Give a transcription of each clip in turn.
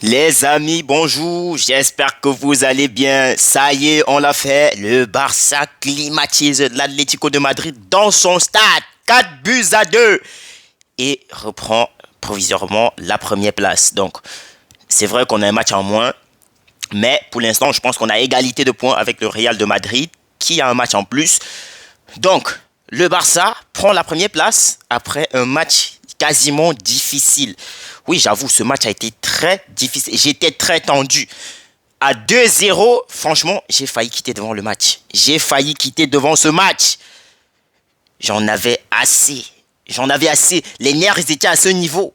Les amis, bonjour, j'espère que vous allez bien. Ça y est, on l'a fait. Le Barça climatise l'Atlético de Madrid dans son stade. 4 buts à 2. Et reprend provisoirement la première place. Donc, c'est vrai qu'on a un match en moins. Mais pour l'instant, je pense qu'on a égalité de points avec le Real de Madrid, qui a un match en plus. Donc, le Barça prend la première place après un match quasiment difficile. Oui, j'avoue, ce match a été très difficile. J'étais très tendu. À 2-0, franchement, j'ai failli quitter devant le match. J'ai failli quitter devant ce match. J'en avais assez. J'en avais assez. Les nerfs, ils étaient à ce niveau.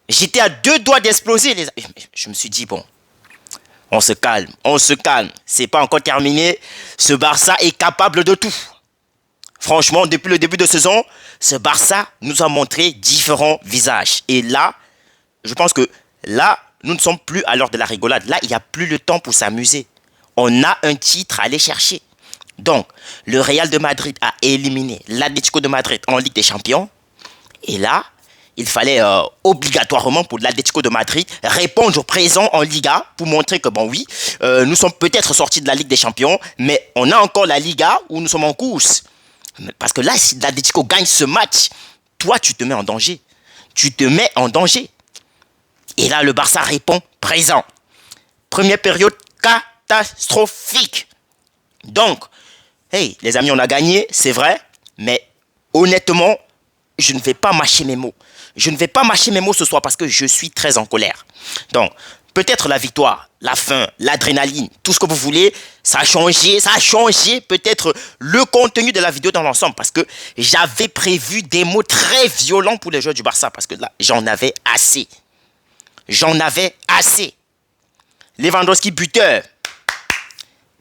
J'étais à 2 doigts d'exploser. Je me suis dit, bon, on se calme, on se calme. C'est pas encore terminé. Ce Barça est capable de tout. Franchement, depuis le début de saison, ce Barça nous a montré différents visages. Et là, je pense que là, nous ne sommes plus à l'heure de la rigolade. Là, il n'y a plus le temps pour s'amuser. On a un titre à aller chercher. Donc, le Real de Madrid a éliminé l'Atlético de Madrid en Ligue des Champions. Et là, il fallait obligatoirement pour l'Atlético de Madrid répondre au présent en Liga pour montrer que, bon oui, nous sommes peut-être sortis de la Ligue des Champions, mais on a encore la Liga où nous sommes en course. Parce que là, si l'Atlético gagne ce match, toi, tu te mets en danger. Tu te mets en danger. Et là, le Barça répond présent. Première période catastrophique. Donc, hey, les amis, on a gagné, c'est vrai, mais honnêtement, je ne vais pas mâcher mes mots. Je ne vais pas mâcher mes mots ce soir parce que je suis très en colère. Donc, peut-être la victoire, la faim, l'adrénaline, tout ce que vous voulez, ça a changé peut-être le contenu de la vidéo dans l'ensemble parce que j'avais prévu des mots très violents pour les joueurs du Barça parce que là, j'en avais assez. J'en avais assez. Lewandowski buteur.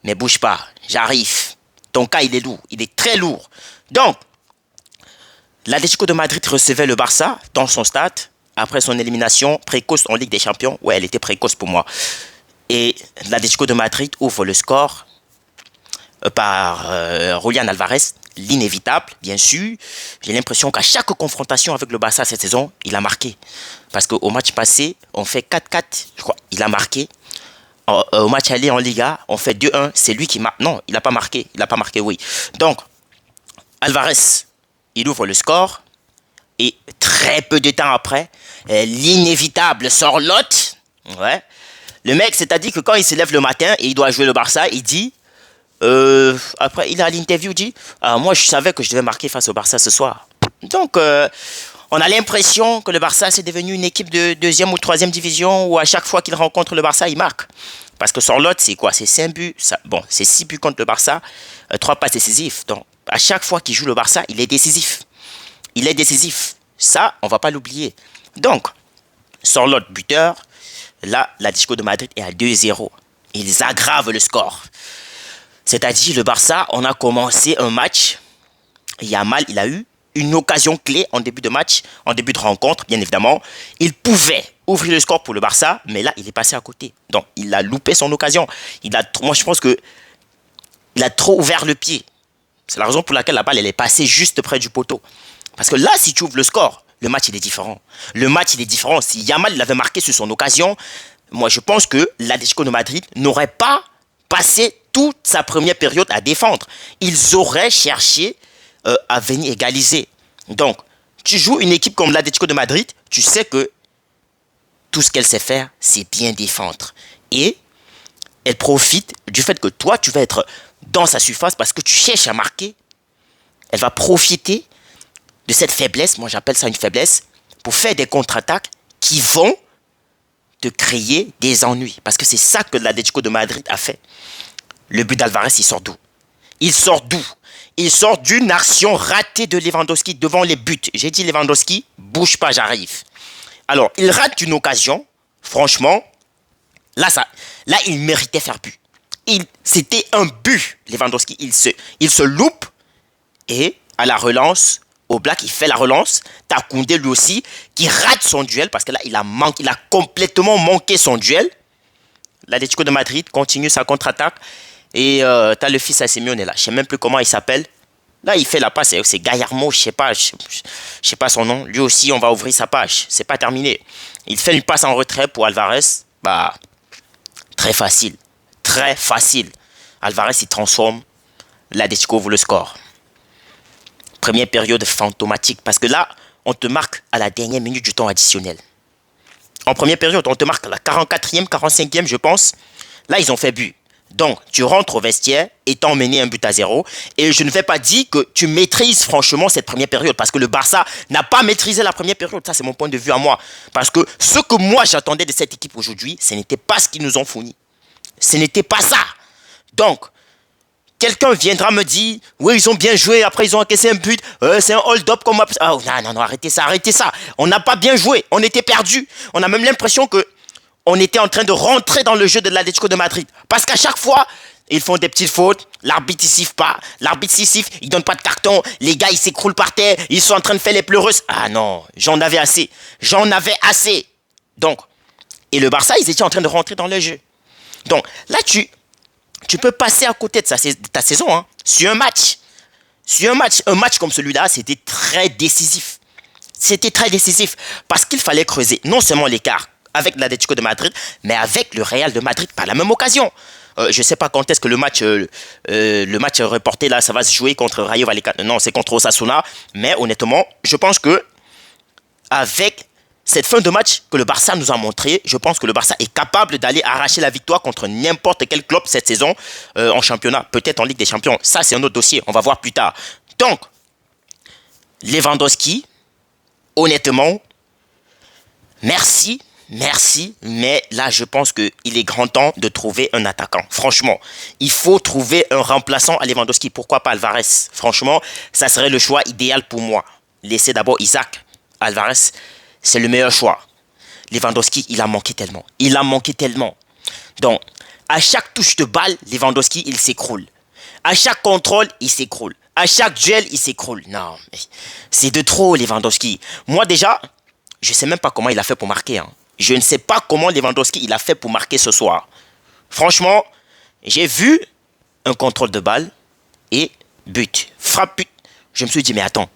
Mais bouge pas, j'arrive. Ton cas, il est lourd, il est très lourd. Donc, l'Atlético de Madrid recevait le Barça dans son stade après son élimination précoce en Ligue des Champions. Ouais, elle était précoce pour moi. Et l'Atlético de Madrid ouvre le score par Julián Alvarez, l'inévitable, bien sûr. J'ai l'impression qu'à chaque confrontation avec le Barça cette saison, il a marqué. Parce qu'au match passé, on fait 4-4, je crois, il a marqué. Au match aller en Liga, on fait 2-1, c'est lui qui marque. Non, il n'a pas marqué, oui. Donc, Alvarez, il ouvre le score. Et très peu de temps après, l'inévitable Sorlotte, ouais, le mec, c'est-à-dire que quand il se lève le matin et il doit jouer le Barça, il dit, après il a l'interview, il dit, ah, moi je savais que je devais marquer face au Barça ce soir. Donc, on a l'impression que le Barça c'est devenu une équipe de deuxième ou troisième division où à chaque fois qu'il rencontre le Barça, il marque. Parce que Sorlotte, c'est quoi? C'est 5 buts, bon, c'est 6 buts contre le Barça, 3 passes décisives. Donc, à chaque fois qu'il joue le Barça, il est décisif. Il est décisif. Ça, on ne va pas l'oublier. Donc, sur l'autre buteur, là, l'Atlético de Madrid est à 2-0. Ils aggravent le score. C'est-à-dire, le Barça, on a commencé un match. Yamal, il a eu une occasion clé en début de match, en début de rencontre, bien évidemment. Il pouvait ouvrir le score pour le Barça, mais là, il est passé à côté. Donc, il a loupé son occasion. Moi, je pense que il a trop ouvert le pied. C'est la raison pour laquelle la balle, elle est passée juste près du poteau. Parce que là, si tu ouvres le score, le match, il est différent. Le match, il est différent. Si Yamal l'avait marqué sur son occasion, moi, je pense que l'Atlético de Madrid n'aurait pas passé toute sa première période à défendre. Ils auraient cherché à venir égaliser. Donc, tu joues une équipe comme l'Atlético de Madrid, tu sais que tout ce qu'elle sait faire, c'est bien défendre. Et elle profite du fait que toi, tu vas être dans sa surface parce que tu cherches à marquer. Elle va profiter de cette faiblesse, moi j'appelle ça une faiblesse, pour faire des contre-attaques qui vont te créer des ennuis. Parce que c'est ça que l'Atlético de Madrid a fait. Le but d'Alvarez, il sort d'où? Il sort d'où? Il sort d'une action ratée de Lewandowski devant les buts. J'ai dit Lewandowski, bouge pas, j'arrive. Alors, il rate une occasion, franchement, là, il méritait faire but. C'était un but, Lewandowski. Il se loupe et à la relance, Oblak, il fait la relance. T'as Koundé lui aussi qui rate son duel parce que là, il a complètement manqué son duel. L'Atlético de Madrid continue sa contre-attaque et t'as le fils à Simeone là. Je sais même plus comment il s'appelle. Là, il fait la passe. C'est Gallardo, je sais pas son nom. Lui aussi, on va ouvrir sa page. C'est pas terminé. Il fait une passe en retrait pour Alvarez. Bah, très facile. Très facile. Alvarez, il transforme. L'Atletico ouvre le score. Première période fantomatique. Parce que là, on te marque à la dernière minute du temps additionnel. En première période, on te marque à la 44e, 45e, je pense. Là, ils ont fait but. Donc, tu rentres au vestiaire étant mené 1-0. Et je ne vais pas dire que tu maîtrises franchement cette première période. Parce que le Barça n'a pas maîtrisé la première période. Ça, c'est mon point de vue à moi. Parce que ce que moi, j'attendais de cette équipe aujourd'hui, ce n'était pas ce qu'ils nous ont fourni. Ce n'était pas ça. Donc, quelqu'un viendra me dire, oui, ils ont bien joué, après ils ont encaissé un but, c'est un hold-up comme... Oh, non, arrêtez ça. On n'a pas bien joué, on était perdus. On a même l'impression que on était en train de rentrer dans le jeu de l'Atlético de Madrid. Parce qu'à chaque fois, ils font des petites fautes, l'arbitre il siffle pas, il donne pas de carton, les gars ils s'écroulent par terre, ils sont en train de faire les pleureuses. Ah non, j'en avais assez. Donc, et le Barça, ils étaient en train de rentrer dans le jeu. Donc, là, tu peux passer à côté de ta saison, hein, sur un match. Un match comme celui-là, c'était très décisif. Parce qu'il fallait creuser non seulement l'écart avec l'Atlético de Madrid, mais avec le Real de Madrid par la même occasion. Je ne sais pas quand est-ce que le match reporté là, ça va se jouer contre Rayo Vallecano. Non, c'est contre Osasuna. Mais honnêtement, je pense que avec cette fin de match que le Barça nous a montré, je pense que le Barça est capable d'aller arracher la victoire contre n'importe quel club cette saison en championnat, peut-être en Ligue des Champions. Ça, c'est un autre dossier, on va voir plus tard. Donc, Lewandowski, honnêtement, merci, mais là, je pense qu'il est grand temps de trouver un attaquant. Franchement, il faut trouver un remplaçant à Lewandowski. Pourquoi pas Alvarez? Franchement, ça serait le choix idéal pour moi. Laissez d'abord Isaac. Alvarez, c'est le meilleur choix. Lewandowski, il a manqué tellement. Donc, à chaque touche de balle, Lewandowski, il s'écroule. À chaque contrôle, il s'écroule. À chaque duel, il s'écroule. Non, mais c'est de trop, Lewandowski. Moi, déjà, je ne sais même pas comment il a fait pour marquer. Je ne sais pas comment Lewandowski, il a fait pour marquer ce soir. Franchement, j'ai vu un contrôle de balle et but. Frappe, but. Je me suis dit, mais attends.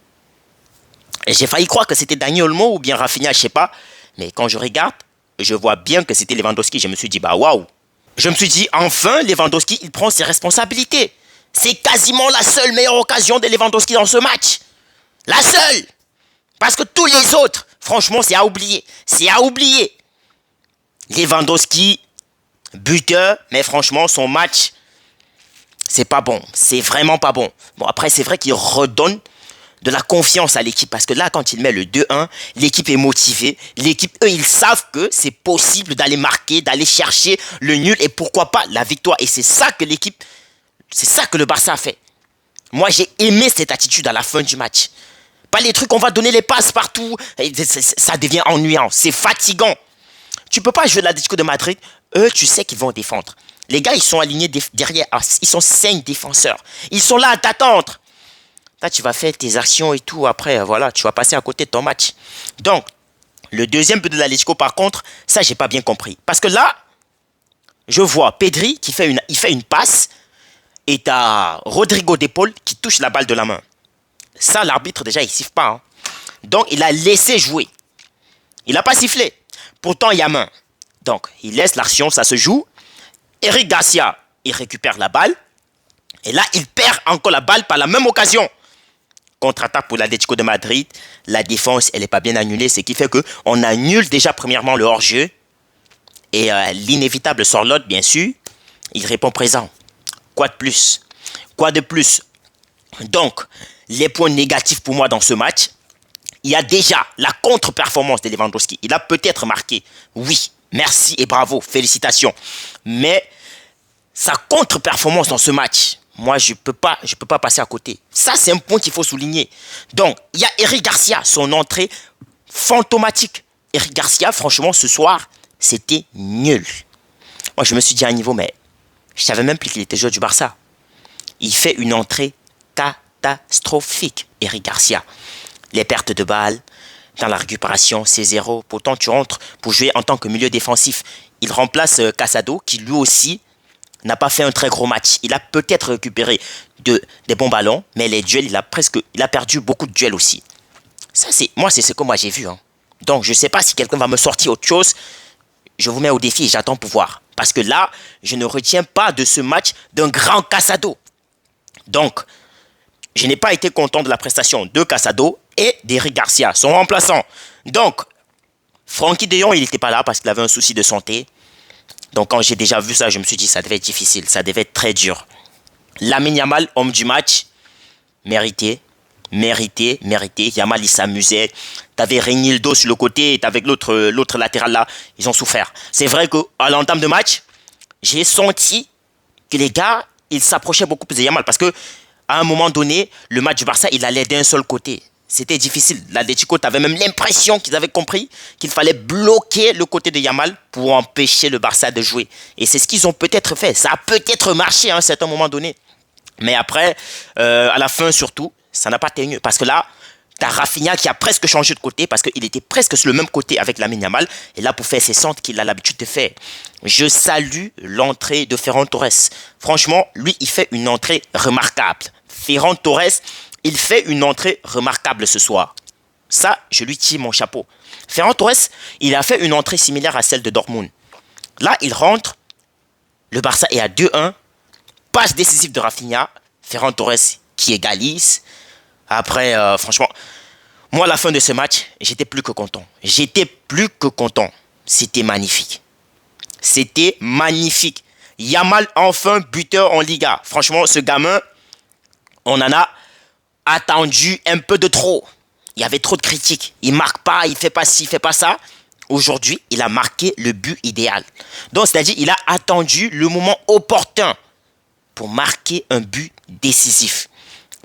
J'ai failli croire que c'était Dani Olmo ou bien Rafinha, je sais pas. Mais quand je regarde, je vois bien que c'était Lewandowski. Je me suis dit, bah waouh. Je me suis dit, enfin, Lewandowski, il prend ses responsabilités. C'est quasiment la seule meilleure occasion de Lewandowski dans ce match. La seule. Parce que tous les autres, franchement, c'est à oublier. Lewandowski, buteur, mais franchement, son match, c'est pas bon. C'est vraiment pas bon. Bon, après, c'est vrai qu'il redonne de la confiance à l'équipe. Parce que là, quand il met le 2-1, l'équipe est motivée. L'équipe, eux, ils savent que c'est possible d'aller marquer, d'aller chercher le nul et pourquoi pas la victoire. Et c'est ça que l'équipe, c'est ça que le Barça a fait. Moi, j'ai aimé cette attitude à la fin du match. Pas les trucs, on va donner les passes partout. Ça devient ennuyant. C'est fatigant. Tu peux pas jouer l'Atlético de Madrid. Eux, tu sais qu'ils vont défendre. Les gars, ils sont alignés derrière. Ils sont 5 défenseurs. Ils sont là à t'attendre. Là, tu vas faire tes actions et tout. Après, voilà, tu vas passer à côté de ton match. Donc, le deuxième but de l'Atlético, par contre, ça, j'ai pas bien compris. Parce que là, je vois Pedri qui fait une passe et t'as Rodrigo de Paul qui touche la balle de la main. Ça, l'arbitre, déjà, il siffle pas. Donc, il a laissé jouer. Il n'a pas sifflé. Pourtant, il y a main. Donc, il laisse l'action, ça se joue. Eric Garcia, il récupère la balle. Et là, il perd encore la balle par la même occasion. Contre-attaque pour l'Atlético de Madrid. La défense, elle n'est pas bien annulée. Ce qui fait qu'on annule déjà premièrement le hors-jeu. Et l'inévitable Sorloth, bien sûr, il répond présent. Quoi de plus? Donc, les points négatifs pour moi dans ce match, il y a déjà la contre-performance de Lewandowski. Il a peut-être marqué. Oui, merci et bravo, félicitations. Mais sa contre-performance dans ce match, moi, je peux pas passer à côté. Ça, c'est un point qu'il faut souligner. Donc, il y a Eric Garcia, son entrée fantomatique. Eric Garcia, franchement, ce soir, c'était nul. Moi, je me suis dit à un niveau, mais je savais même plus qu'il était joueur du Barça. Il fait une entrée catastrophique, Eric Garcia. Les pertes de balles, dans la récupération, c'est 0. Pourtant, tu rentres pour jouer en tant que milieu défensif. Il remplace Casado, qui lui aussi n'a pas fait un très gros match. Il a peut-être récupéré des bons ballons, mais les duels, il a perdu beaucoup de duels aussi. Ça, c'est ce que moi j'ai vu. Donc, je ne sais pas si quelqu'un va me sortir autre chose. je vous mets au défi et j'attends pour voir. Parce que là, je ne retiens pas de ce match d'un grand Casado. Donc, je n'ai pas été content de la prestation de Casado et d'Eric Garcia, son remplaçant. Donc, Frenkie de Jong, il n'était pas là parce qu'il avait un souci de santé. Donc, quand j'ai déjà vu ça, je me suis dit ça devait être difficile, ça devait être très dur. Lamine Yamal, homme du match, mérité. Yamal, il s'amusait. T'avais Reynildo sur le côté et t'avais l'autre latéral là. Ils ont souffert. C'est vrai qu'à l'entame de match, j'ai senti que les gars, ils s'approchaient beaucoup plus de Yamal parce que à un moment donné, le match du Barça, il allait d'un seul côté. C'était difficile. L'Atlético, t'avais même l'impression qu'ils avaient compris qu'il fallait bloquer le côté de Yamal pour empêcher le Barça de jouer. Et c'est ce qu'ils ont peut-être fait. Ça a peut-être marché à un certain moment donné. Mais après, à la fin surtout, ça n'a pas tenu. Parce que là, t'as Rafinha qui a presque changé de côté parce qu'il était presque sur le même côté avec Lamine Yamal. Et là, pour faire ses centres qu'il a l'habitude de faire. Je salue l'entrée de Ferran Torres. Franchement, lui, il fait une entrée remarquable. Ferran Torres, il fait une entrée remarquable ce soir. Ça, je lui tire mon chapeau. Ferran Torres, il a fait une entrée similaire à celle de Dortmund. Là, il rentre. Le Barça est à 2-1. Passe décisive de Rafinha. Ferran Torres qui égalise. Après, franchement, moi, à la fin de ce match, j'étais plus que content. C'était magnifique. Yamal, enfin, buteur en Liga. Franchement, ce gamin, on en a attendu un peu de trop. Il y avait trop de critiques. Il marque pas, il fait pas ci, il fait pas ça. Aujourd'hui, il a marqué le but idéal. Donc, c'est-à-dire, il a attendu le moment opportun pour marquer un but décisif.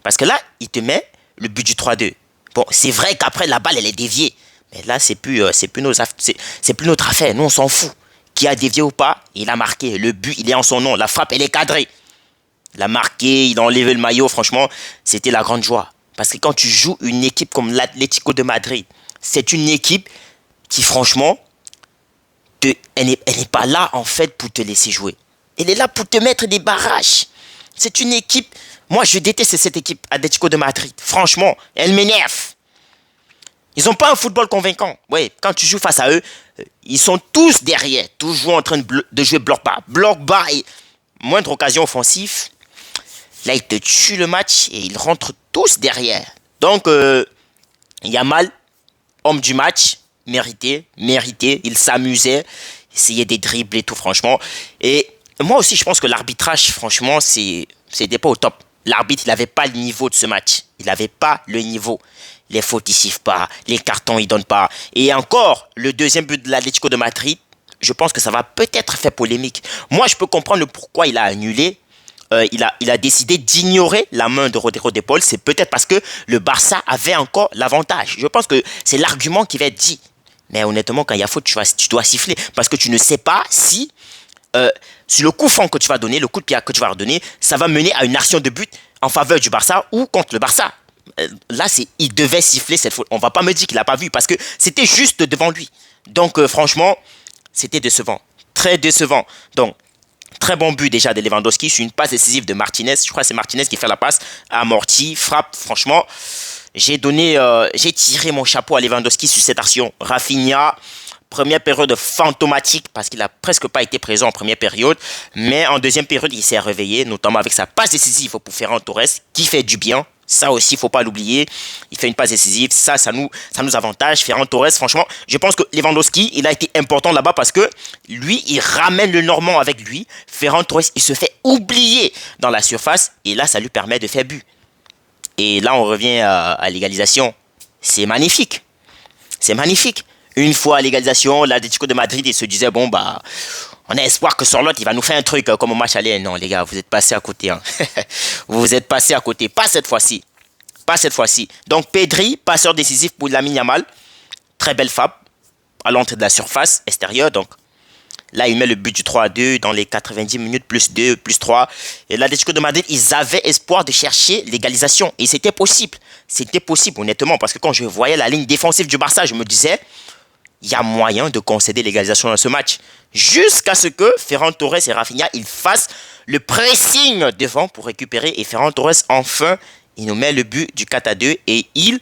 Parce que là, il te met le but du 3-2. Bon, c'est vrai qu'après, la balle, elle est déviée. Mais là, c'est plus notre affaire. Nous, on s'en fout. Qui a dévié ou pas, il a marqué. Le but, il est en son nom. La frappe, elle est cadrée. Il a marqué, il a enlevé le maillot. Franchement, c'était la grande joie. Parce que quand tu joues une équipe comme l'Atlético de Madrid, c'est une équipe qui, franchement, elle n'est pas là, en fait, pour te laisser jouer. Elle est là pour te mettre des barrages. C'est une équipe... Moi, je déteste cette équipe Atlético de Madrid. Franchement, elle m'énerve. Ils n'ont pas un football convaincant. Ouais, quand tu joues face à eux, ils sont tous derrière, toujours en train de jouer bloc bas et moindre occasion offensive. Là, ils te tuent le match et ils rentrent tous derrière. Donc, Yamal, homme du match, mérité. Il s'amusait, essayait des dribbles et tout, franchement. Et moi aussi, je pense que l'arbitrage, franchement, c'était pas au top. L'arbitre, il n'avait pas le niveau de ce match. Il n'avait pas le niveau. Les fautes, ils sifflent pas. Les cartons, ils donnent pas. Et encore, le deuxième but de l'Atlético de Madrid, je pense que ça va peut-être faire polémique. Moi, je peux comprendre le pourquoi il a annulé. Il a décidé d'ignorer la main de Rodrigo de Paul. C'est peut-être parce que le Barça avait encore l'avantage. Je pense que c'est l'argument qui va être dit. Mais honnêtement, quand il y a faute, tu dois siffler. Parce que tu ne sais pas si le coup franc que tu vas donner, le coup de pied que tu vas redonner, ça va mener à une action de but en faveur du Barça ou contre le Barça. Là, il devait siffler cette faute. On ne va pas me dire qu'il n'a pas vu parce que c'était juste devant lui. Donc, franchement, c'était décevant. Très décevant. Donc, très bon but déjà de Lewandowski sur une passe décisive de Martinez. Je crois que c'est Martinez qui fait la passe. Amorti, frappe. Franchement, j'ai tiré mon chapeau à Lewandowski sur cette action. Rafinha, première période fantomatique parce qu'il n'a presque pas été présent en première période. Mais en deuxième période, il s'est réveillé, notamment avec sa passe décisive pour Ferran Torres, qui fait du bien. Ça aussi, il ne faut pas l'oublier. Il fait une passe décisive. Ça nous avantage. Ferran Torres, franchement, je pense que Lewandowski, il a été important là-bas parce que lui, il ramène le Normand avec lui. Ferran Torres, il se fait oublier dans la surface. Et là, ça lui permet de faire but. Et là, on revient à l'égalisation. C'est magnifique. C'est magnifique. Une fois à l'égalisation, l'Atlético de Madrid, il se disait, bon, bah, on a espoir que Sorloth, il va nous faire un truc comme au match aller. Non, les gars, vous êtes passés à côté. Hein. Vous êtes passés à côté. Pas cette fois-ci. Pas cette fois-ci. Donc, Pedri, passeur décisif pour Lamine Yamal. Très belle frappe à l'entrée de la surface extérieure. Donc, là, il met le but du 3-2 dans les 90 minutes, plus 2, plus 3. Et l'Atlético de Madrid, ils avaient espoir de chercher l'égalisation. Et c'était possible. C'était possible, honnêtement. Parce que quand je voyais la ligne défensive du Barça, je me disais, il y a moyen de concéder l'égalisation dans ce match. Jusqu'à ce que Ferran Torres et Rafinha, ils fassent le pressing devant pour récupérer. Et Ferran Torres, enfin, il nous met le but du 4-2 et il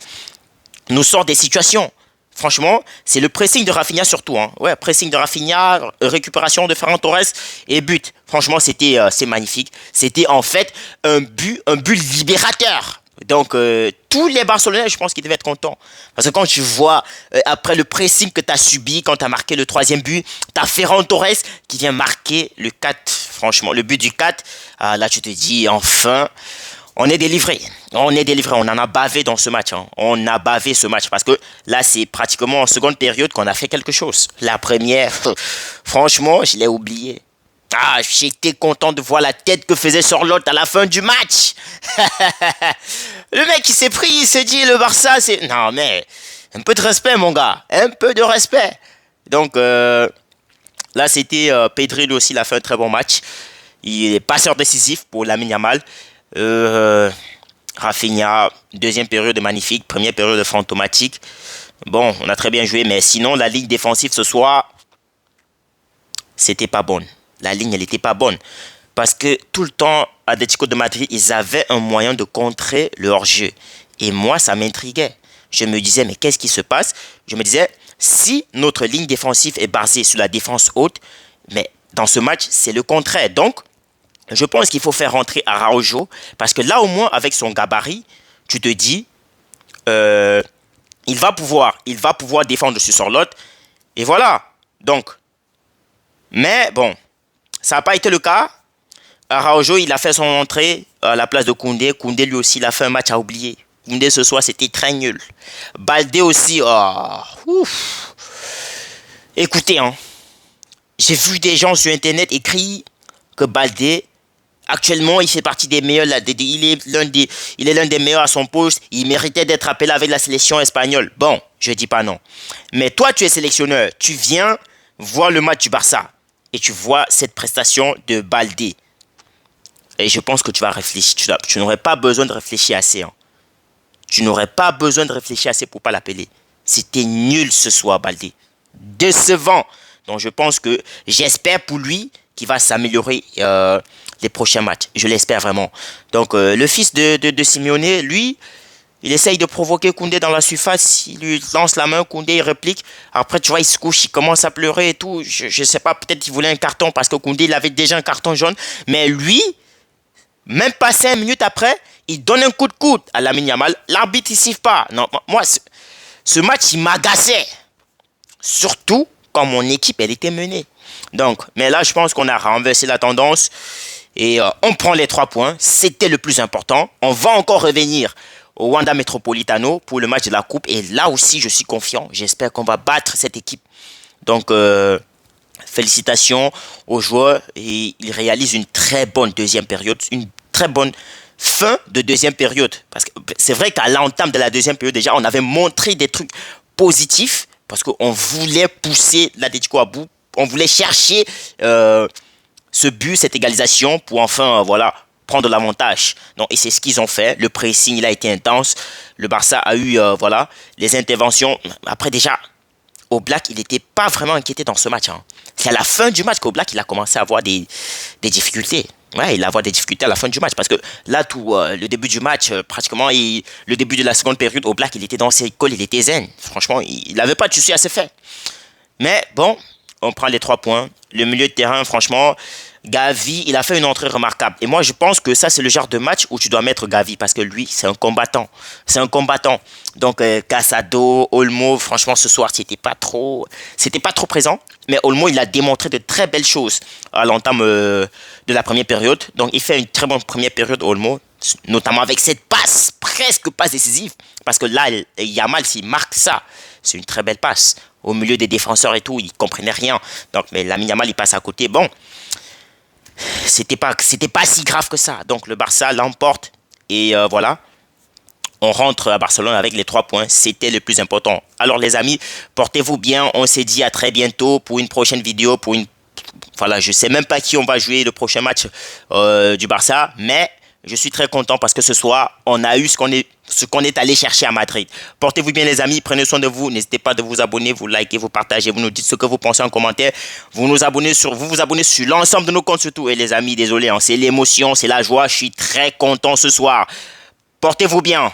nous sort des situations. Franchement, c'est le pressing de Rafinha surtout. Hein. Ouais, pressing de Rafinha, récupération de Ferran Torres et but. Franchement, c'est magnifique. C'était en fait un but libérateur. Donc, tous les Barcelonais, je pense qu'ils devaient être contents. Parce que quand tu vois, après le pressing que tu as subi, quand tu as marqué le troisième but, tu as Ferran Torres qui vient marquer le 4. Franchement, le but du 4. Là, tu te dis, enfin, on est délivré. On est délivré. On en a bavé dans ce match. Hein. On a bavé ce match. Parce que là, c'est pratiquement en seconde période qu'on a fait quelque chose. La première, franchement, je l'ai oublié. Ah, j'étais content de voir la tête que faisait Charlotte à la fin du match. Le mec, il s'est pris, il s'est dit, le Barça, c'est... Non, mais un peu de respect, mon gars. Un peu de respect. Donc, là, c'était Pedri, lui aussi, il a fait un très bon match. Il est passeur décisif pour Lamine Yamal. Rafinha, deuxième période magnifique, première période fantomatique. Bon, on a très bien joué, mais sinon, la ligne défensive ce soir, c'était pas bonne. La ligne, elle n'était pas bonne. Parce que tout le temps, Atlético de Madrid, ils avaient un moyen de contrer le hors-jeu. Et moi, ça m'intriguait. Je me disais, mais qu'est-ce qui se passe? Je me disais, si notre ligne défensive est basée sur la défense haute, mais dans ce match, c'est le contraire. Donc, je pense qu'il faut faire rentrer Araujo. Parce que là, au moins, avec son gabarit, tu te dis, il va pouvoir défendre sur Sorlotte. Et voilà. Donc, mais bon, ça n'a pas été le cas. Araujo, il a fait son entrée à la place de Koundé. Koundé, lui aussi, il a fait un match à oublier. Koundé, ce soir, c'était très nul. Baldé aussi. Écoutez, hein, j'ai vu des gens sur Internet écrire que Baldé, actuellement, il fait partie des meilleurs. Il est l'un des meilleurs à son poste. Il méritait d'être appelé avec la sélection espagnole. Bon, je dis pas non. Mais toi, tu es sélectionneur. Tu viens voir le match du Barça. Et tu vois cette prestation de Baldé. Et je pense que tu vas réfléchir. Tu n'aurais pas besoin de réfléchir assez. Hein. Tu n'aurais pas besoin de réfléchir assez pour ne pas l'appeler. C'était nul ce soir, Baldé. Décevant. Donc je pense que j'espère pour lui qu'il va s'améliorer les prochains matchs. Je l'espère vraiment. Donc le fils de Simeone, lui, il essaye de provoquer Koundé dans la surface. Il lui lance la main, Koundé, il réplique. Après, tu vois, il se couche, il commence à pleurer et tout. Je ne sais pas, peut-être qu'il voulait un carton parce que Koundé, il avait déjà un carton jaune. Mais lui, même pas 5 minutes après, il donne un coup de coude à Lamine Yamal. L'arbitre, il ne siffle pas. Non, moi, ce match, il m'agaçait. Surtout quand mon équipe, elle était menée. Donc, mais là, je pense qu'on a renversé la tendance. Et on prend les 3 points. C'était le plus important. On va encore revenir au Wanda Metropolitano pour le match de la Coupe. Et là aussi, je suis confiant. J'espère qu'on va battre cette équipe. Donc, félicitations aux joueurs. Et ils réalisent une très bonne deuxième période. Une très bonne fin de deuxième période. Parce que c'est vrai qu'à l'entame de la deuxième période, déjà, on avait montré des trucs positifs. Parce qu'on voulait pousser l'Atlético à bout. On voulait chercher ce but, cette égalisation pour enfin, prendre l'avantage. Et c'est ce qu'ils ont fait. Le pressing, il a été intense. Le Barça a eu, les interventions. Après, déjà, Oblak, il n'était pas vraiment inquiété dans ce match. Hein. C'est à la fin du match qu'Oblak, il a commencé à avoir des difficultés. Ouais, il a avoir des difficultés à la fin du match. Parce que là, le début du match, pratiquement, le début de la seconde période, Oblak, il était dans ses cols, il était zen. Franchement, il n'avait pas de souci à se faire. Mais bon, on prend les 3 points. Le milieu de terrain, franchement, Gavi, il a fait une entrée remarquable. Et moi, je pense que ça, c'est le genre de match où tu dois mettre Gavi. Parce que lui, c'est un combattant. C'est un combattant. Donc, Casado, Olmo, franchement, ce soir, c'était pas trop présent. Mais Olmo, il a démontré de très belles choses à l'entame de la première période. Donc, il fait une très bonne première période, Olmo. Notamment avec cette passe, presque passe décisive. Parce que là, Yamal, s'il marque ça, c'est une très belle passe. Au milieu des défenseurs et tout, il ne comprenait rien. Donc, mais Lamine Yamal, il passe à côté. Bon, c'était pas si grave que ça. Donc, le Barça l'emporte. Et voilà. On rentre à Barcelone avec les 3 points. C'était le plus important. Alors, les amis, portez-vous bien. On s'est dit à très bientôt pour une prochaine vidéo. Voilà, je ne sais même pas qui on va jouer le prochain match du Barça. Mais je suis très content parce que ce soir, on a eu ce qu'on est allé chercher à Madrid. Portez-vous bien, les amis. Prenez soin de vous. N'hésitez pas de vous abonner, vous likez, vous partagez. Vous nous dites ce que vous pensez en commentaire. Vous vous abonnez sur l'ensemble de nos comptes surtout. Et les amis, désolé, hein, c'est l'émotion, c'est la joie. Je suis très content ce soir. Portez-vous bien.